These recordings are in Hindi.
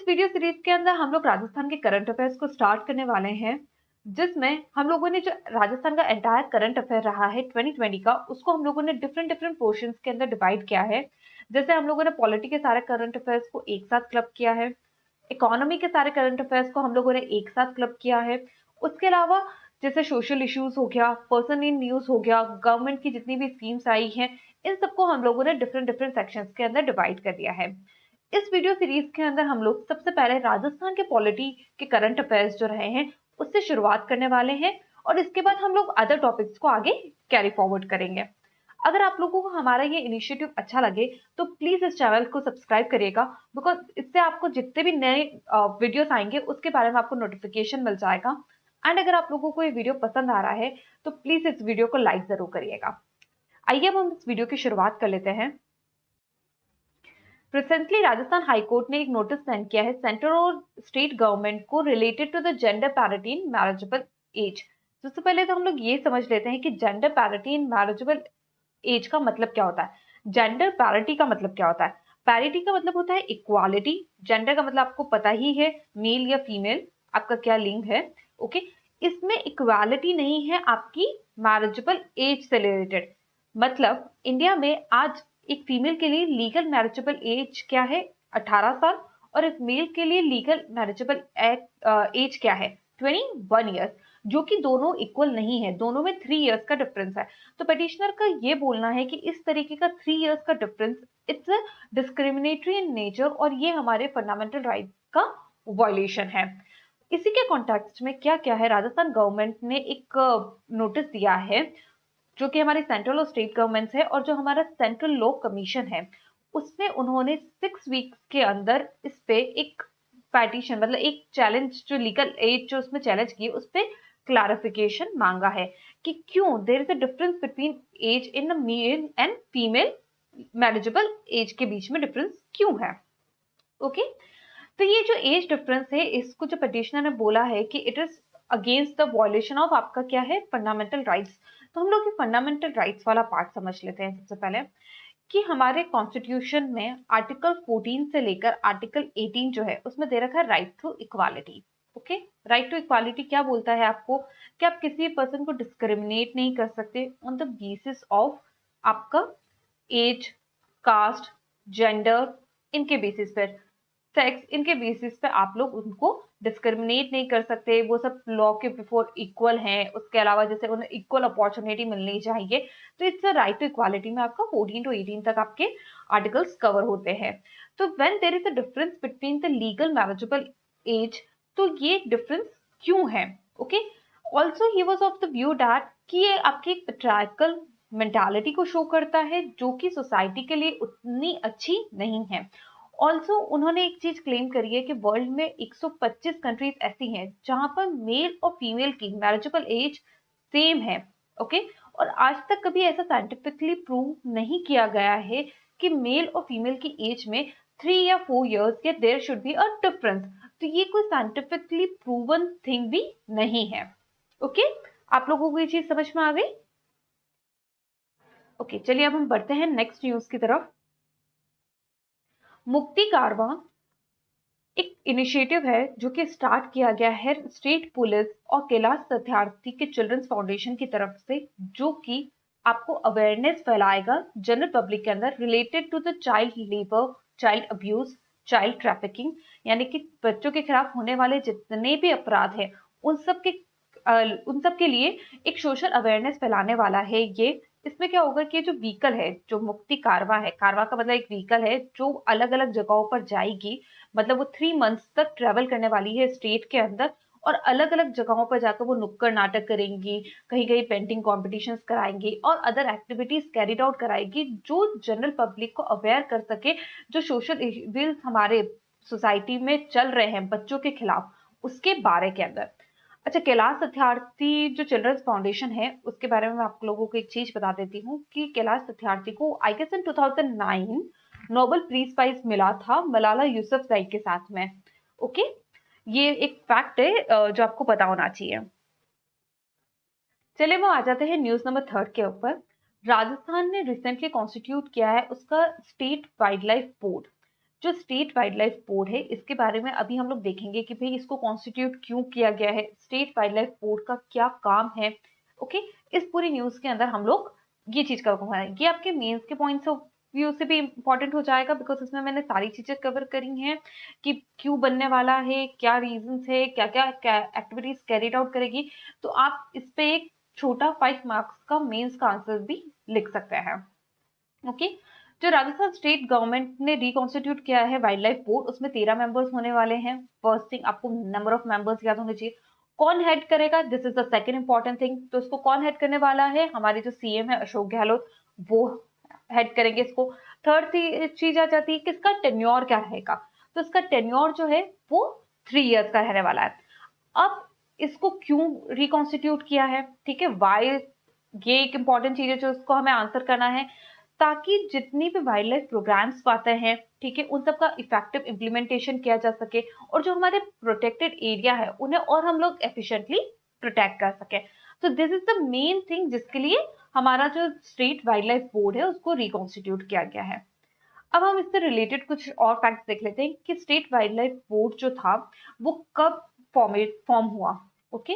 वीडियो सीरीज के अंदर हम लोग राजस्थान के करंट अफेयर्स को स्टार्ट करने वाले हैं, जिसमें हम लोगों ने जो राजस्थान का एंटायर करंट अफेयर रहा है 2020 का, उसको हम लोगों ने डिफरेंट डिफरेंट पोर्शंस के अंदर डिवाइड किया है। जैसे हम लोगों ने पॉलिटी के सारे करंट अफेयर्स को एक साथ क्लब किया है, इकोनॉमी के सारे करंट अफेयर्स को हम लोगों ने एक साथ क्लब किया है। उसके अलावा जैसे सोशल इश्यूज हो गया, पर्सन इन न्यूज हो गया, गवर्नमेंट की जितनी भी स्कीम्स आई हैं, इन सबको हम लोगों ने डिफरेंट डिफरेंट सेक्शंस के अंदर डिवाइड कर दिया है। इस वीडियो सीरीज के अंदर हम लोग सबसे पहले राजस्थान के पॉलिटी के करंट अफेयर्स जो रहे हैं उससे शुरुआत करने वाले हैं, और इसके बाद हम लोग अदर टॉपिक्स को आगे कैरी फॉरवर्ड करेंगे। अगर आप लोगों को हमारा ये इनिशिएटिव अच्छा लगे तो प्लीज इस चैनल को सब्सक्राइब करिएगा, बिकॉज इससे आपको जितने भी नए वीडियोस आएंगे उसके बारे में आपको नोटिफिकेशन मिल जाएगा। एंड अगर आप लोगों को ये वीडियो पसंद आ रहा है तो प्लीज इस वीडियो को लाइक जरूर करिएगा। आइए अब हम इस वीडियो की शुरुआत कर लेते हैं। रिसेंटली राजस्थान हाईकोर्ट ने एक नोटिस सेंड किया है सेंट्रल और स्टेट गवर्नमेंट को related to the gender parity in marriageable age. सबसे पहले तो हम लोग ये समझ लेते हैं कि gender parity in marriageable as का मतलब क्या होता है। जेंडर पैरिटी का मतलब क्या होता है? पैरिटी का मतलब होता है इक्वालिटी। जेंडर का मतलब आपको पता ही है, मेल या फीमेल, आपका क्या लिंग है। ओके, इसमें इक्वालिटी नहीं है आपकी मैरिजेबल एज से रिलेटेड। मतलब इंडिया में आज एक फीमेल के लिए लीगल मैरिजेबल एज क्या है? 18 साल। और एक मेल के लिए लीगल मैरिजेबल एज क्या है? 21 ईयर्स। जो कि दोनों इक्वल नहीं है, दोनों में 3 इयर्स का डिफरेंस है। तो पिटिशनर का ये बोलना है कि इस तरीके का 3 इयर्स का difference it's discriminatory in nature, और ये हमारे फंडामेंटल राइट्स का वायलेशन है। इसी के कॉन्टेक्स्ट में क्या क्या है, राजस्थान गवर्नमेंट ने एक नोटिस दिया है जो कि हमारी सेंट्रल और स्टेट गवर्नमेंट्स है, और जो हमारा सेंट्रल लॉ कमीशन है उसमें उन्होंने 6 वीक्स के अंदर इस पे एक पेटिशन, मतलब एक चैलेंज, जो लीगल एज जो उसमें चैलेंज की उस पे क्लैरिफिकेशन मांगा है कि क्यों there is a difference between age in male and female, marriageable age के बीच में डिफरेंस क्यों है। ओके, तो ये जो एज डिफरेंस है इसको जो पिटिशनर ने बोला है कि it is against the violation of आपका क्या है, फंडामेंटल राइट्स। तो हम लोग ये फंडामेंटल राइट्स वाला पार्ट समझ लेते हैं सबसे पहले, कि हमारे कॉन्स्टिट्यूशन में आर्टिकल 14 से लेकर आर्टिकल 18 जो है उसमें दे रखा है right to equality. Okay, right to equality क्या बोलता है आपको कि आप किसी पर्सन को डिस्क्रिमिनेट नहीं कर सकते ऑन द बेसिस ऑफ आपका एज, कास्ट, जेंडर, इनके बेसिस पर, सेक्स, इनके बेसिस पे आप लोग उनको डिस्क्रिमिनेट नहीं कर सकते। वो सब लॉ के बिफोर इक्वल हैं। उसके अलावा जैसे उन्हें इक्वल अपॉर्चुनिटी मिलनी चाहिए। तो it's a right to equality में आपका 14 टू 18 तक आपके आर्टिकल्स कवर होते हैं। तो when there is a difference between the legal marriageable age, तो ये डिफरेंस क्यों है? Okay, also he was of the view that कि ये आपकी एक पेट्रियार्कल मेंटालिटी को शो करता है जो कि सोसाइटी के लिए उतनी अच्छी नहीं है। ऑल्सो उन्होंने एक चीज क्लेम करी है कि वर्ल्ड में 125 कंट्रीज ऐसी हैं जहां पर मेल और फीमेल की मैरिजेबल एज सेम है। ओके, और आज तक कभी ऐसा साइंटिफिकली प्रूव नहीं किया गया है कि मेल और फीमेल की एज में 3 या 4 इयर्स के there should be a difference. तो ये कोई साइंटिफिकली प्रूवन थिंग भी नहीं है। ओके, आप लोगों को ये चीज समझ में आ गई? ओके, चलिए अब हम बढ़ते हैं नेक्स्ट न्यूज की तरफ। मुक्ति कारवां एक इनिशिएटिव है जो कि स्टार्ट किया गया है स्टेट पुलिस और कैलाश सत्यार्थी के चिल्ड्रंस फाउंडेशन की तरफ से, जो कि आपको अवेयरनेस फैलाएगा जनरल पब्लिक के अंदर related to the child labour, child abuse, child trafficking, यानी कि बच्चों के खिलाफ होने वाले जितने भी अपराध हैं उन सब के लिए एक सोशल अवेयरनेस फैलाने वाला है ये। इसमें क्या होगा कि जो व्हीकल है, जो मुक्ति कारवा है, कारवा का मतलब एक व्हीकल है जो अलग अलग जगहों पर जाएगी, मतलब वो 3 मंथ्स तक ट्रेवल करने वाली है स्टेट के अंदर, और अलग अलग जगहों पर जाकर वो नुक्कड़ नाटक करेंगी, कहीं कहीं पेंटिंग कॉम्पिटिशन्स कराएंगी और अदर एक्टिविटीज कैरिड आउट कराएगी, जो जनरल पब्लिक को अवेयर कर सके जो सोशल इविल्स हमारे सोसाइटी में चल रहे हैं बच्चों के खिलाफ, उसके बारे के अंदर। अच्छा, कैलाश सत्यार्थी जो चिल्ड्रंस फाउंडेशन है उसके बारे में मैं आप लोगों को एक चीज बता देती हूँ कि कैलाश सत्यार्थी को I guess in 2009 Nobel peace prize मिला था मलाला यूसुफजई के साथ में। ओके, ये एक फैक्ट है जो आपको पता होना चाहिए। चलिए वो आ जाते हैं न्यूज नंबर 3 के ऊपर। राजस्थान ने रिसेंटली कॉन्स्टिट्यूट किया है उसका स्टेट वाइल्ड लाइफ बोर्ड, जो स्टेट वाइल्ड लाइफ बोर्ड है इसके बारे में अभी हम लोग देखेंगे कि भाई इसको कॉन्स्टिट्यूट क्यों किया गया है, स्टेट वाइल्ड लाइफ बोर्ड का क्या काम है। ओके, इस पूरी न्यूज के अंदर हम लोग ये चीज कवर है। ये आपके मेंस के पॉइंट्स ऑफ व्यू से भी इंपॉर्टेंट हो जाएगा बिकॉज इसमें मैंने सारी चीजें कवर करी हैं कि क्यों बनने वाला है, क्या रीजंस है, क्या क्या एक्टिविटीज कैरिड आउट करेगी। तो आप इस पे एक छोटा 5 मार्क्स का मेंस का आंसर भी लिख सकते हैं। ओके, जो राजस्थान स्टेट गवर्नमेंट ने रिकॉन्स्टिट्यूट किया है वाइल्ड लाइफ बोर्ड, उसमें 13 मेंबर्स होने वाले हैं। फर्स्ट थिंग, आपको नंबर ऑफ मेंबर्स याद होने चाहिए। कौन हेड करेगा, this is the second important thing. तो इसको कौन हेड करने वाला है, हमारे जो सीएम है अशोक गहलोत, वो हेड करेंगे इसको। थर्ड चीज आ जाती है कि इसका टेन्योर क्या रहेगा। तो इसका टेन्योर जो है वो 3 इयर्स का रहने वाला है। अब इसको क्यों रिकॉन्स्टिट्यूट किया है, ठीक है, वाई, ये एक इंपॉर्टेंट चीज है जो इसको हमें आंसर करना है, ताकि जितनी भी वाइल्ड लाइफ प्रोग्राम्स पाते हैं, ठीक है, उन सब का इफेक्टिव इम्प्लीमेंटेशन किया जा सके और जो हमारे प्रोटेक्टेड एरिया है उन्हें और हम लोग एफिशिएंटली प्रोटेक्ट कर सके। तो this is the main thing जिसके लिए हमारा जो स्टेट वाइल्ड लाइफ बोर्ड है उसको रिकॉन्स्टिट्यूट किया गया है। अब हम इससे रिलेटेड कुछ और फैक्ट्स देख लेते हैं कि स्टेट वाइल्ड लाइफ बोर्ड जो था वो कब फॉर्म हुआ। ओके,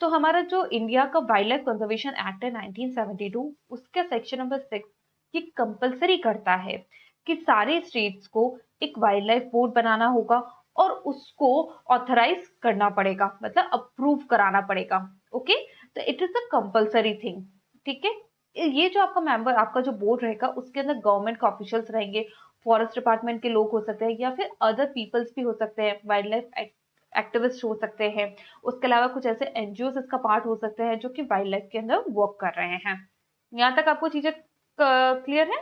तो हमारा जो इंडिया का वाइल्ड लाइफ कंजर्वेशन एक्ट है 1972, उसका सेक्शन नंबर 6 ये कंपलसरी करता है कि सारे स्टेट्स को एक वाइल्ड लाइफ बोर्ड बनाना होगा और उसको ऑथराइज करना पड़ेगा, मतलब अप्रूव कराना पड़ेगा। ओके, तो it is a compulsory thing, ठीक है। ये जो आपका मेंबर, आपका जो बोर्ड रहेगा उसके अंदर गवर्नमेंट के ऑफिशियल्स रहेंगे, फॉरेस्ट डिपार्टमेंट के लोग हो सकते हैं या फिर अदर पीपल्स भी हो सकते हैं, वाइल्ड लाइफ एक्टिविस्ट हो सकते हैं। उसके अलावा कुछ ऐसे एनजीओ इसका पार्ट हो सकते हैं जो कि वाइल्ड लाइफ के अंदर वर्क कर रहे हैं। यहाँ तक आपको चीजें क्लियर है।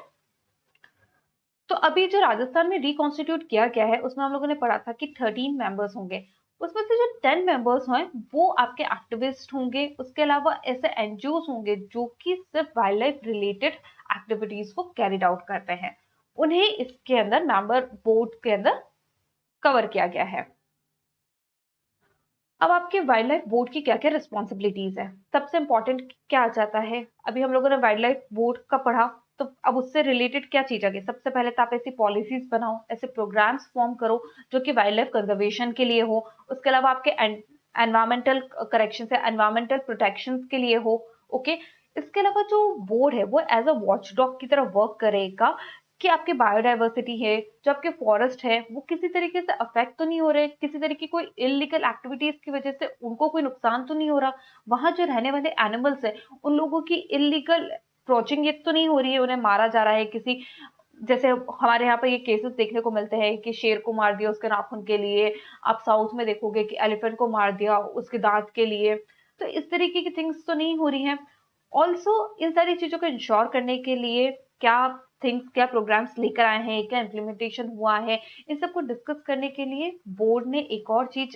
तो अभी जो राजस्थान में रिकॉन्स्टिट्यूट किया गया है उसमें हम लोगों ने पढ़ा था कि 13 मेंबर्स होंगे। उसमें से जो 10 मेंबर्स हैं वो आपके एक्टिविस्ट होंगे। उसके अलावा ऐसे एनजीओ होंगे जो कि सिर्फ वाइल्ड लाइफ रिलेटेड एक्टिविटीज को कैरिड आउट करते हैं, उन्हें इसके अंदर मेंबर बोर्ड के अंदर कवर किया गया है। अब आपके वाइल्ड लाइफ बोर्ड की क्या क्या रिस्पॉन्सिबिलिटीज है, सबसे इंपॉर्टेंट क्या आ जाता है। अभी हम लोगों ने वाइल्ड लाइफ बोर्ड का पढ़ा, तो अब उससे रिलेटेड क्या चीज आ गई। सबसे पहले तो आप ऐसी पॉलिसीज बनाओ, ऐसे प्रोग्राम्स फॉर्म करो जो कि वाइल्ड लाइफ कंजर्वेशन के लिए हो। उसके अलावा आपके एनवायरमेंटल करेक्शन से एनवायरमेंटल प्रोटेक्शन के लिए हो। ओके, इसके अलावा जो बोर्ड है वो एज अ वॉचडॉग की तरह वर्क करेगा कि आपके बायोडाइवर्सिटी है, जो आपके फॉरेस्ट है, वो किसी तरीके से अफेक्ट तो नहीं हो रहे, किसी तरह की कोई इलीगल एक्टिविटीज की वजह से उनको कोई नुकसान तो नहीं हो रहा। वहां जो रहने वाले एनिमल्स है उन लोगों की इलीगल क्रॉचिंग ये तो नहीं हो रही है, उन्हें मारा जा रहा है किसी, जैसे हमारे यहाँ पे ये केसेस देखने को मिलते हैं कि शेर को मार दिया उसके नाखून के लिए। आप साउथ में देखोगे कि एलिफेंट को मार दिया उसके दांत के लिए। तो इस तरीके की थिंग्स तो नहीं हो रही हैं। ऑल्सो इन सारी चीजों को इंश्योर करने के लिए क्या थिंग्स, क्या प्रोग्राम्स लेकर आए हैं, क्या इम्प्लीमेंटेशन हुआ है, इन सबको डिस्कस करने के लिए बोर्ड ने एक और चीज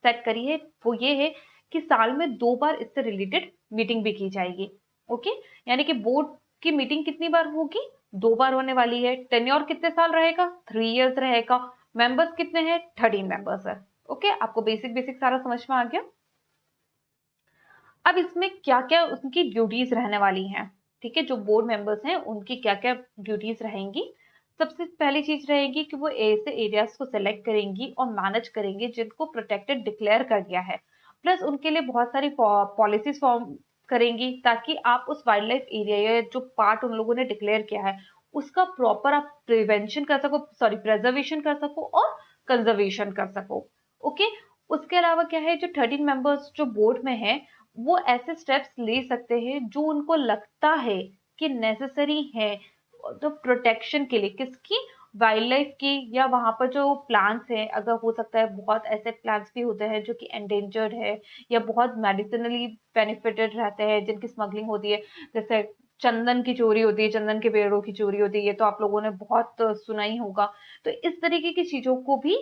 सेट करी है। वो ये है कि साल में 2 बार इससे रिलेटेड मीटिंग भी की जाएगी। ओके, यानी कि बोर्ड की मीटिंग कितनी बार होगी, 2 बार होने वाली है। टेन्योर कितने साल रहेगा, 3 इयर्स रहेगा। मेंबर्स कितने हैं, 13 मेंबर्स है। ओके, आपको बेसिक बेसिक सारा समझ में आ गया। अब इसमें क्या क्या उनकी ड्यूटीज रहने वाली हैं, ठीक है, जो बोर्ड मेंबर्स हैं उनकी क्या क्या ड्यूटीज रहेंगी। सबसे पहली चीज रहेगी कि वो ऐसे एरियाज को सिलेक्ट करेंगी और मैनेज करेंगे जिनको प्रोटेक्टेड डिक्लेयर कर दिया है। प्लस उनके लिए बहुत सारी पॉलिसीज फॉर्म करेंगी ताकि आप उस वाइल्ड लाइफ एरिया या जो पार्ट उन लोगों ने डिक्लेयर किया है उसका प्रॉपर आप प्रिवेंशन कर सको, सॉरी प्रिजर्वेशन कर सको और कंजर्वेशन कर सको। ओके, उसके अलावा क्या है, जो 13 मेंबर्स जो बोर्ड में है वो ऐसे स्टेप्स ले सकते हैं जो उनको लगता है कि नेसेसरी है तो प्रोटेक्शन के लिए, किसकी, वाइल्ड लाइफ की, या वहां पर जो प्लांट्स हैं, अगर हो सकता है बहुत ऐसे प्लांट्स भी होते हैं जो कि एंडेंजर्ड है या बहुत मेडिसिनली बेनिफिटेड रहते हैं जिनकी स्मगलिंग होती है। जैसे चंदन की चोरी होती है, चंदन के पेड़ों की चोरी होती है, ये तो आप लोगों ने बहुत सुना ही होगा। तो इस तरीके की चीजों को भी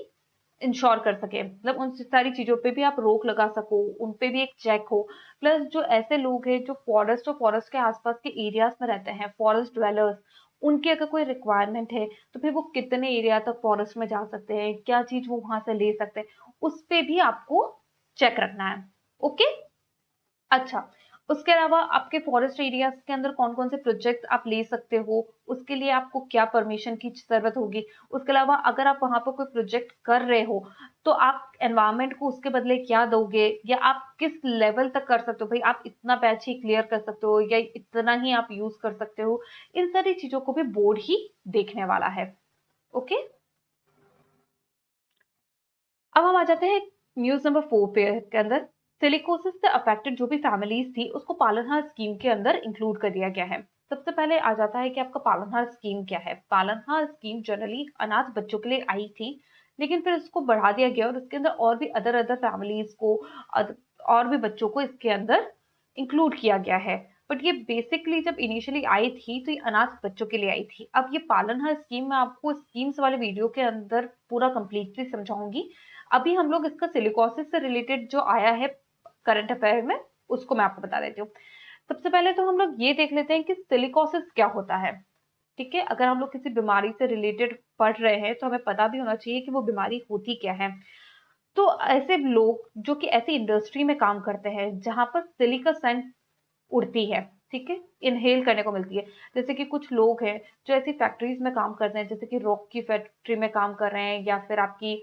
इंश्योर कर सके, मतलब उन सारी चीजों पे भी आप रोक लगा सको, उन पे भी एक चेक हो। प्लस जो ऐसे लोग हैं जो फॉरेस्ट और फॉरेस्ट के आसपास के एरियाज में रहते हैं, फॉरेस्ट ड्वेलर्स, उनकी अगर कोई रिक्वायरमेंट है तो फिर वो कितने एरिया तक फॉरेस्ट में जा सकते हैं, क्या चीज वो वहां से ले सकते हैं, उस पे भी आपको चेक रखना है। ओके, अच्छा, उसके अलावा आपके फॉरेस्ट एरियाज के अंदर कौन कौन से प्रोजेक्ट आप ले सकते हो, उसके लिए आपको क्या परमिशन की जरूरत होगी। उसके अलावा अगर आप वहां पर कोई प्रोजेक्ट कर रहे हो तो आप एनवायरमेंट को उसके बदले क्या दोगे, या आप किस लेवल तक कर सकते हो, भाई आप इतना पैच ही क्लियर कर सकते हो या इतना ही आप यूज कर सकते हो। इन सारी चीजों को भी बोर्ड ही देखने वाला है। ओके, अब हम आ जाते हैं न्यूज नंबर 4 पे के अंदर। सिलिकोसिस से अफेक्टेड जो भी फैमिलीज थी उसको पालनहार स्कीम के अंदर इंक्लूड कर दिया गया है। सबसे पहले आ जाता है कि आपका पालनहार स्कीम क्या है। पालनहार स्कीम जनरली अनाथ बच्चों के लिए आई थी, लेकिन फिर इसको बढ़ा दिया गया और इसके अंदर और भी अदर अदर फैमिलीज को और भी बच्चों को इसके अंदर इंक्लूड किया गया है। बट ये बेसिकली जब इनिशियली आई थी तो ये अनाथ बच्चों के लिए आई थी। अब ये पालनहार स्कीम मैं आपको स्कीम्स वाले वीडियो के अंदर पूरा कंप्लीटली समझाऊंगी। अभी हम लोग इसका सिलिकोसिस से रिलेटेड जो आया है करंट अफेयर में, उसको मैं आपको बता देती हूँ। सबसे पहले तो हम लोग ये देख लेते हैं कि सिलिकोसिस क्या होता है। ठीक है, अगर हम लोग किसी बीमारी से रिलेटेड पढ़ रहे हैं तो हमें पता भी होना चाहिए कि वो बीमारी होती क्या है। तो ऐसे लोग जो कि ऐसी इंडस्ट्री में काम करते हैं जहां पर सिलिका सेंट उड़ती है, ठीक है, इनहेल करने को मिलती है। जैसे कि कुछ लोग हैं जो ऐसी फैक्ट्रीज में काम करते हैं, जैसे कि रॉक की फैक्ट्री में काम कर रहे हैं, या फिर आपकी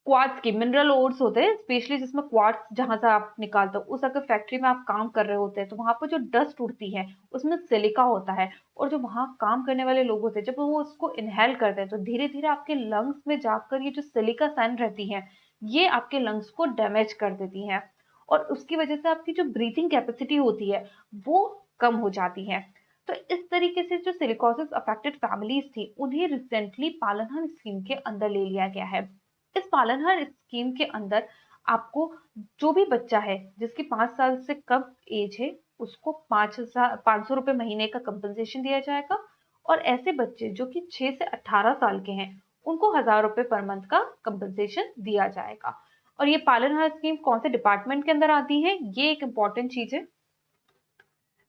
क्वार्ट्ज की मिनरल ओर्स होते हैं स्पेशली, जिसमें क्वार्ट्ज जहां से आप निकालते हो, उस अगर फैक्ट्री में आप काम कर रहे होते हैं तो वहां पर जो डस्ट उड़ती है उसमें सिलिका होता है। और जो वहां काम करने वाले लोग होते हैं जब वो उसको इनहेल करते हैं तो धीरे धीरे आपके लंग्स में जाकर ये जो सिलिका सैंड रहती है ये आपके लंग्स को डैमेज कर देती है, और उसकी वजह से आपकी जो ब्रीथिंग कैपेसिटी होती है वो कम हो जाती है। तो इस तरीके से जो सिलिकोसिस अफेक्टेड फैमिलीज थी उन्हें रिसेंटली पालनहार स्कीम के अंदर ले लिया गया है। इस पालनहार स्कीम के अंदर आपको जो भी बच्चा है जिसकी 5 साल से कम एज है उसको 500 रुपए महीने का कंपनसेशन दिया जाएगा, और ऐसे बच्चे जो कि 6 से 18 साल के हैं उनको 1000 रुपए पर मंथ का कंपनसेशन दिया जाएगा। और ये पालनहार स्कीम कौन से डिपार्टमेंट के अंदर आती है, ये एक इंपॉर्टेंट चीज है,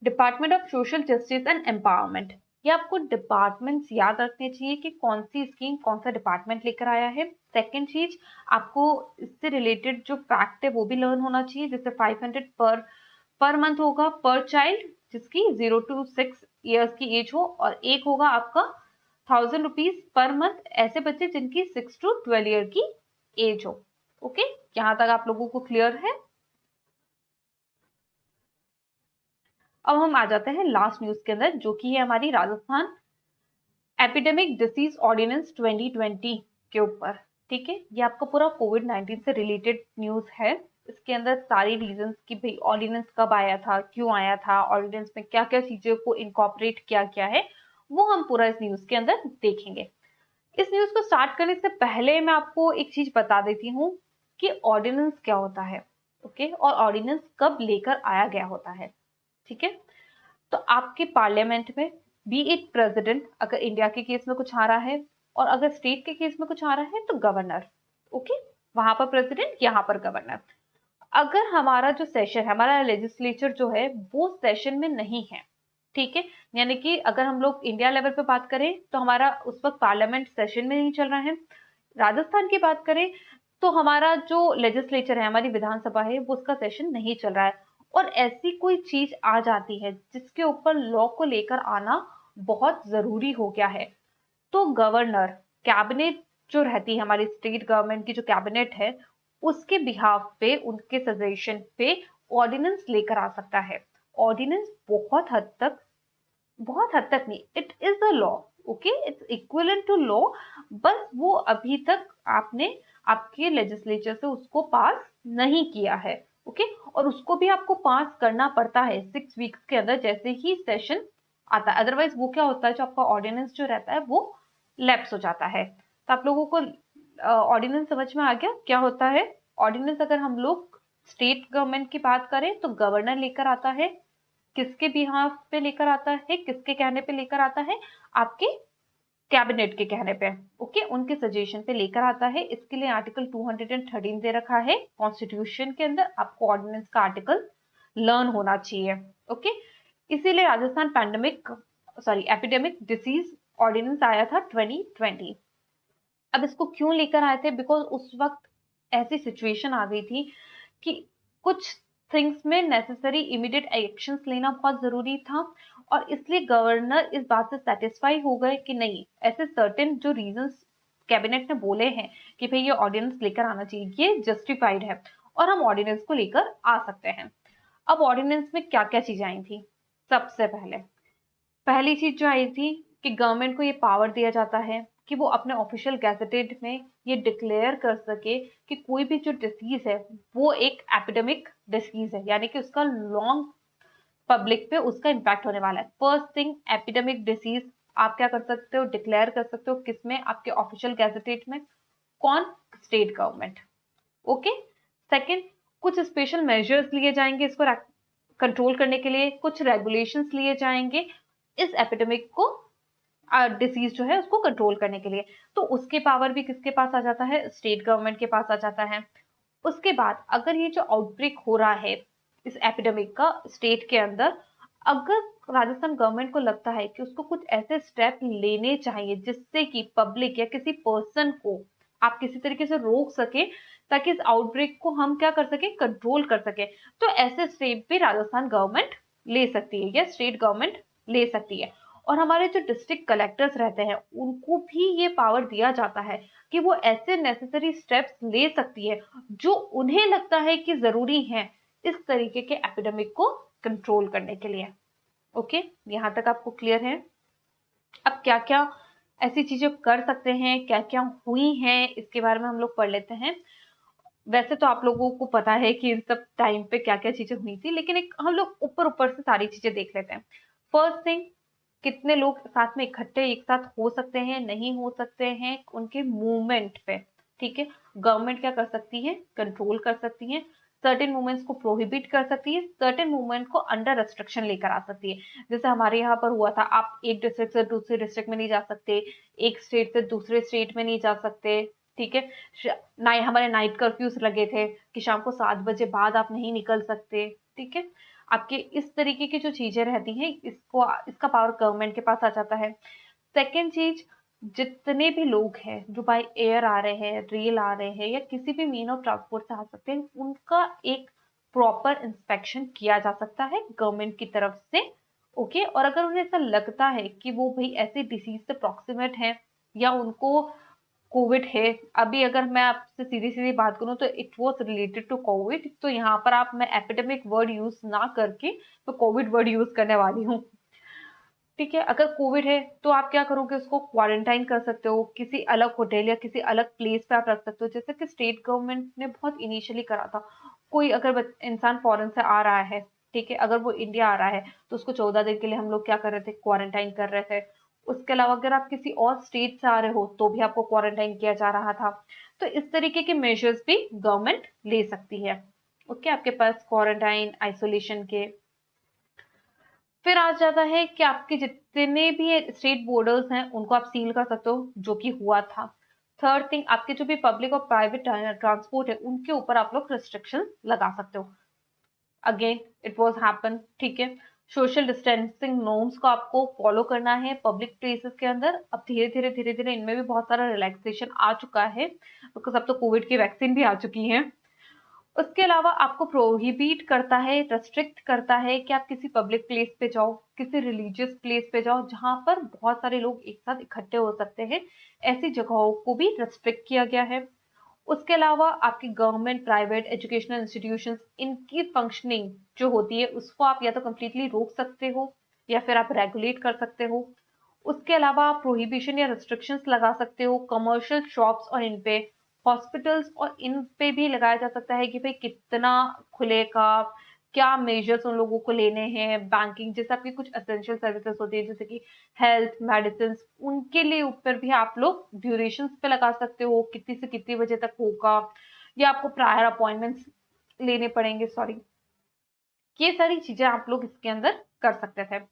department of social justice and empowerment. ये आपको डिपार्टमेंट्स याद रखने चाहिए कि कौन सी स्कीम कौन सा डिपार्टमेंट लेकर आया है। सेकंड चीज, आपको इससे रिलेटेड जो फैक्ट है वो भी लर्न होना चाहिए। जैसे 500 पर मंथ होगा पर चाइल्ड जिसकी 0 to 6 ईयर्स की एज हो, और एक होगा आपका 1000 रुपीज पर मंथ ऐसे बच्चे जिनकी 6 to 12 ईयर की एज हो। ओके, यहाँ तक आप लोगों को क्लियर है। अब हम आ जाते हैं लास्ट न्यूज के अंदर जो कि है हमारी राजस्थान एपिडेमिक डिसीज ऑर्डिनेंस 2020 के ऊपर। ठीक है, ये आपका पूरा कोविड-19 से रिलेटेड न्यूज है। इसके अंदर सारी रीजंस कि भाई ऑर्डिनेंस कब आया था, क्यों आया था, ऑर्डिनेंस में क्या क्या चीजों को इनकॉर्पोरेट किया गया है, वो हम पूरा इस न्यूज के अंदर देखेंगे। इस न्यूज को स्टार्ट करने से पहले मैं आपको एक चीज बता देती हूँ कि ऑर्डिनेंस क्या होता है। ओके, और ऑर्डिनेंस कब लेकर आया गया होता है। ठीक है, तो आपके पार्लियामेंट में बी इट प्रेसिडेंट, अगर इंडिया के केस में कुछ आ रहा है, और अगर स्टेट के केस में कुछ आ रहा है तो गवर्नर। ओके, वहां पर प्रेसिडेंट, यहाँ पर गवर्नर। अगर हमारा जो सेशन है, हमारा लेजिस्लेचर जो है वो सेशन में नहीं है, ठीक है, यानी कि अगर हम लोग इंडिया लेवल पे बात करें तो हमारा उस वक्त पार्लियामेंट सेशन में नहीं चल रहा है। राजस्थान की बात करें तो हमारा जो लेजिस्लेचर है, हमारी विधानसभा है, वो उसका सेशन नहीं चल रहा है, और ऐसी कोई चीज आ जाती है जिसके ऊपर लॉ को लेकर आना बहुत जरूरी हो गया है, तो गवर्नर, कैबिनेट जो रहती है हमारी स्टेट गवर्नमेंट की जो कैबिनेट है, उसके बिहाफ पे, उनके सजेशन पे ऑर्डिनेंस लेकर आ सकता है। ऑर्डिनेंस बहुत हद तक नहीं, it is a law. Okay, it's equivalent to law, बस वो अभी तक आपने आपके लेजिस्लेचर से उसको पास नहीं किया है। ओके, और उसको भी आपको पास करना पड़ता है 6 वीक्स के अंदर जैसे ही सेशन आता है, अदरवाइज वो क्या होता है, जो आपका ऑर्डिनेंस जो रहता है वो लैप्स हो जाता है। तो आप लोगों को ऑर्डिनेंस समझ में आ गया क्या होता है। ऑर्डिनेंस अगर हम लोग स्टेट गवर्नमेंट की बात करें तो गवर्नर लेकर आता है, किसके बिहाफ पे लेकर आता है, किसके कहने पे लेकर आता है, आपके कैबिनेट के कहने पे। ओके, उनके सजेशन पे लेकर आता है। इसके लिए आर्टिकल 213 दे रखा है कॉन्स्टिट्यूशन के अंदर, आपको ऑर्डिनेंस का आर्टिकल लर्न होना चाहिए। ओके, इसीलिए राजस्थान एपिडेमिक डिसीज ऑर्डिनेंस आया था 2020। अब इसको क्यों लेकर आए थे, बिकॉज उस वक्त ऐसी सिचुएशन आ गई थी कि कुछ थिंग्स में नेसेसरी इमीडिएट एक्शंस लेना बहुत जरूरी था, और इसलिए गवर्नर इस बात से सेटिस्फाई हो गए कि नहीं, ऐसे सर्टेन जो रीजंस कैबिनेट ने बोले हैं कि भाई ये ऑर्डिनेंस लेकर आना चाहिए, ये जस्टिफाइड है और हम ऑर्डिनेंस को लेकर आ सकते हैं। अब ऑर्डिनेंस में क्या क्या चीजें आई थी? सबसे पहली चीज जो आई थी कि गवर्नमेंट को ये पावर दिया जाता है कि वो अपने ऑफिशियल गैजेटेड में ये डिक्लेयर कर सके कि कोई भी जो डिसीज है वो एक एपिडेमिक डिसीज है, यानी कि उसका लॉन्ग पब्लिक पे उसका इम्पैक्ट होने वाला है। फर्स्ट थिंग, एपिडेमिक डिसीज आप क्या कर सकते हो, डिक्लेयर कर सकते हो, किसमें? आपके ऑफिशियल गैजेटेड में। कौन? State government. ओके। सेकंड, कुछ स्पेशल मेजर्स लिए जाएंगे इसको कंट्रोल करने के लिए, कुछ रेगुलेशंस लिए जाएंगे इस एपिडेमिक को, डिसीज जो है उसको कंट्रोल करने के लिए। तो उसके पावर भी किसके पास आ जाता है? स्टेट गवर्नमेंट के पास आ जाता है। उसके बाद अगर ये जो आउटब्रेक हो रहा है इस एपिडेमिक का स्टेट के अंदर, अगर राजस्थान गवर्नमेंट को लगता है कि उसको कुछ ऐसे स्टेप लेने चाहिए जिससे कि पब्लिक या किसी पर्सन को आप किसी तरीके से रोक सके, ताकि इस आउटब्रेक को हम क्या कर सके, कंट्रोल कर सके, तो ऐसे स्टेप भी राजस्थान गवर्नमेंट ले सकती है या स्टेट गवर्नमेंट ले सकती है। और हमारे जो डिस्ट्रिक्ट कलेक्टर्स रहते हैं उनको भी ये पावर दिया जाता है कि वो ऐसे नेसेसरी स्टेप्स ले सकती है जो उन्हें लगता है कि जरूरी है इस तरीके के एपिडेमिक को कंट्रोल करने के लिए। ओके, यहां तक आपको क्लियर है? अब क्या क्या ऐसी चीजें कर सकते हैं, क्या क्या हुई हैं, इसके बारे में हम लोग पढ़ लेते हैं। वैसे तो आप लोगों को पता है कि इन सब टाइम पे क्या क्या चीजें हुई थी, लेकिन एक हम लोग ऊपर ऊपर से सारी चीजें देख लेते हैं। फर्स्ट थिंग, कितने लोग साथ में इकट्ठे एक साथ हो सकते हैं, नहीं हो सकते हैं, उनके मूवमेंट पे। ठीक है, गवर्नमेंट क्या कर सकती है? कंट्रोल कर सकती है, सर्टेन मूवमेंट्स को प्रोहिबिट कर सकती है, सर्टेन मूवमेंट को अंडर रेस्ट्रिक्शन लेकर आ सकती है। जैसे हमारे यहाँ पर हुआ था, आप एक डिस्ट्रिक्ट से दूसरे डिस्ट्रिक्ट में नहीं जा सकते, एक स्टेट से दूसरे स्टेट में नहीं जा सकते। ठीक है, हमारे नाइट कर्फ्यूज लगे थे कि शाम को 7 बजे बाद आप नहीं निकल सकते। ठीक है, आपके इस तरीके की जो चीजें रहती हैं, इसको इसका पावर गवर्नमेंट के पास आ जाता है। सेकेंड चीज, जितने भी लोग हैं जो बाय एयर आ रहे हैं, रेल आ रहे हैं या किसी भी मीन ऑफ ट्रांसपोर्ट से आ सकते हैं, उनका एक प्रॉपर इंस्पेक्शन किया जा सकता है गवर्नमेंट की तरफ से। ओके, और अगर उन्हें ऐसा लगता है कि वो भाई ऐसे डिसीज से प्रॉक्सिमेट है या उनको कोविड है, अभी अगर मैं आपसे सीधी सीधी बात करूं तो it was related to Covid, तो यहाँ पर आप, मैं एपिडेमिक वर्ड यूज ना करके तो कोविड वर्ड यूज करने वाली हूँ। ठीक है, अगर कोविड है तो आप क्या करोगे, उसको क्वारंटाइन कर सकते हो, किसी अलग होटल या किसी अलग प्लेस पे आप रख सकते हो, जैसे कि स्टेट गवर्नमेंट ने बहुत इनिशियली करा था। कोई अगर इंसान फॉरेन से आ रहा है, ठीक है, अगर वो इंडिया आ रहा है तो उसको 14 दिन के लिए हम लोग क्या कर रहे थे, क्वारंटाइन कर रहे थे। उसके अलावा अगर आप किसी और स्टेट से आ रहे हो तो भी आपको क्वारंटाइन किया जा रहा था। तो इस तरीके के मेजर्स भी गवर्नमेंट ले सकती है। ओके, आपके पास क्वारंटाइन, आइसोलेशन के। फिर आ जाता है कि आपके जितने भी स्टेट बॉर्डर्स हैं उनको आप सील कर सकते हो, जो कि हुआ था। थर्ड थिंग, आपके जो भी पब्लिक और प्राइवेट ट्रांसपोर्ट है उनके ऊपर आप लोग रिस्ट्रिक्शन लगा सकते हो। Again it was happen. ठीक है, सोशल डिस्टेंसिंग नॉर्म्स को आपको फॉलो करना है पब्लिक प्लेसेस के अंदर। अब धीरे धीरे इनमें भी बहुत सारा रिलैक्सेशन आ चुका है, बिकॉज अब तो कोविड की वैक्सीन भी आ चुकी है। उसके अलावा आपको प्रोहिबिट करता है, रेस्ट्रिक्ट करता है कि आप किसी पब्लिक प्लेस पे जाओ, किसी रिलीजियस प्लेस पे जाओ जहां पर बहुत सारे लोग एक साथ इकट्ठे हो सकते हैं, ऐसी जगहों को भी रेस्ट्रिक्ट किया गया है। उसके अलावा आपकी गवर्नमेंट, प्राइवेट, एजुकेशनल इंस्टीट्यूशंस, इनकी फंक्शनिंग जो होती है उसको आप या तो कंप्लीटली रोक सकते हो या फिर आप रेगुलेट कर सकते हो। उसके अलावा आप प्रोहिबिशन या रिस्ट्रिक्शंस लगा सकते हो कमर्शियल शॉप्स और इन पे, हॉस्पिटल्स और इन पे भी लगाया जा सकता है कि भाई कितना खुलेगा, क्या मेजर्स उन लोगों को लेने हैं। बैंकिंग जैसे आपकी कुछ एसेंशियल सर्विसेज होती है जैसे कि हेल्थ, मेडिसिन, उनके लिए ऊपर भी आप लोग ड्यूरेशन पे लगा सकते हो, कितनी से कितनी बजे तक होगा, या आपको प्रायर अपॉइंटमेंट्स लेने पड़ेंगे। सॉरी, ये सारी चीजें आप लोग इसके अंदर कर सकते थे।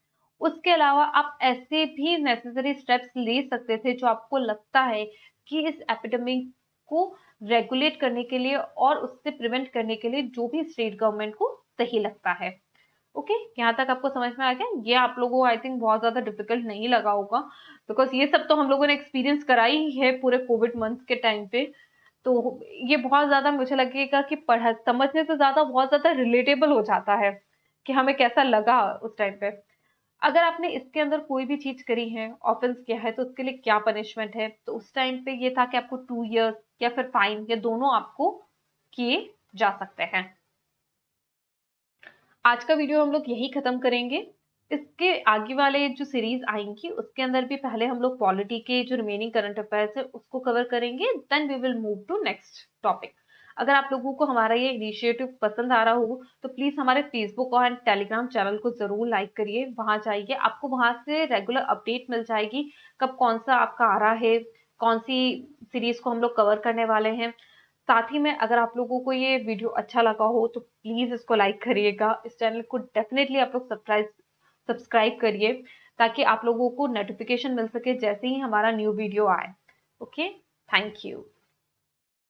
उसके अलावा आप ऐसे भी नेसेसरी स्टेप्स ले सकते थे जो आपको लगता है कि इस एपिडेमिक को रेगुलेट करने के लिए और उससे प्रिवेंट करने के लिए जो भी स्टेट गवर्नमेंट को सही लगता है। ओके, यहाँ तक आपको समझ में आ गया? ये आप लोगों को आई थिंक बहुत ज्यादा डिफिकल्ट नहीं लगा होगा, बिकॉज ये सब तो हम लोगों ने एक्सपीरियंस करा ही है पूरे कोविड मंथ के टाइम पे। तो ये बहुत ज़्यादा मुझे लगेगा कि पढ़ समझने से ज़्यादा बहुत ज़्यादा रिलेटेबल हो जाता है, कि हमें कैसा लगा उस टाइम पे। अगर आपने इसके अंदर कोई भी चीज़ करी है, ऑफेंस किया है, तो उसके लिए क्या पनिशमेंट है? तो उस टाइम पे ये था कि आपको 2 इयर्स या फिर फाइन या दोनों आपको किए जा सकते हैं। आज का वीडियो हम लोग यहीं खत्म करेंगे। इसके आगे वाले जो सीरीज आएंगी उसके अंदर भी पहले हम लोग पॉलिटी के जो रिमेनिंग करंट अफेयर्स है उसको कवर करेंगे, then we will move to next topic. अगर आप लोगों को हमारा ये इनिशिएटिव पसंद आ रहा हो तो प्लीज हमारे फेसबुक और टेलीग्राम चैनल को जरूर लाइक करिए, वहां जाइए, आपको वहां से रेगुलर अपडेट मिल जाएगी कब कौन सा आपका आ रहा है, कौन सी सीरीज को हम लोग कवर करने वाले हैं। साथ ही में अगर आप लोगों को ये वीडियो अच्छा लगा हो तो प्लीज इसको लाइक करिएगा, इस चैनल को डेफिनेटली आप लोग सब्सक्राइब करिए, ताकि आप लोगों को नोटिफिकेशन मिल सके जैसे ही हमारा न्यू वीडियो आए। Okay, thank you.